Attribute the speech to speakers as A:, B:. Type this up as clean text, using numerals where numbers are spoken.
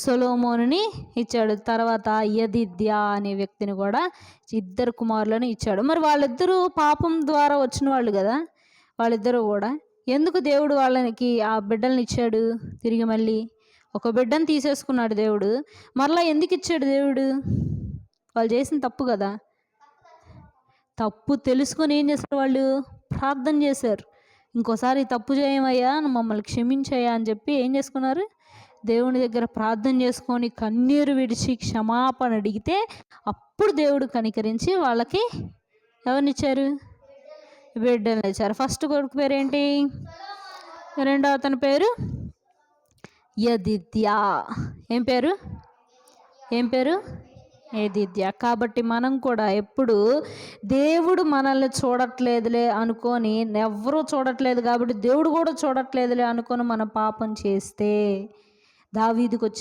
A: సొలొమోనుని ఇచ్చాడు. తర్వాత యెదిద్యా అనే వ్యక్తిని కూడా, ఇద్దరు కుమారులను ఇచ్చాడు. మరి వాళ్ళిద్దరూ పాపం ద్వారా వచ్చిన వాళ్ళు కదా, వాళ్ళిద్దరూ కూడా. ఎందుకు దేవుడు వాళ్ళకి ఆ బిడ్డల్ని ఇచ్చాడు? తిరిగి మళ్ళీ ఒక బిడ్డను తీసేసుకున్నాడు దేవుడు, మరలా ఎందుకు ఇచ్చాడు దేవుడు? వాళ్ళు చేసిన తప్పు కదా. తప్పు తెలుసుకొని ఏం చేశారు వాళ్ళు? ప్రార్థన చేశారు. ఇంకోసారి తప్పు చేయమయ్యా, మమ్మల్ని క్షమించయ్యా అని చెప్పి ఏం చేసుకున్నారు? దేవుని దగ్గర ప్రార్థన చేసుకొని కన్నీరు విడిచి క్షమాపణ అడిగితే అప్పుడు దేవుడు కనికరించి వాళ్ళకి ఎవరినిచ్చారు? బిడ్డలు ఇచ్చారు. ఫస్ట్ కొడుకు పేరు ఏంటి? రెండవ అతని పేరు యెదిద్యా. ఏం పేరు? యెదిద్యా. కాబట్టి మనం కూడా ఎప్పుడు దేవుడు మనల్ని చూడట్లేదులే అనుకొని, ఎవరూ చూడట్లేదు కాబట్టి దేవుడు కూడా చూడట్లేదులే అనుకొని మనం పాపం చేస్తే దావీదుకు వచ్చి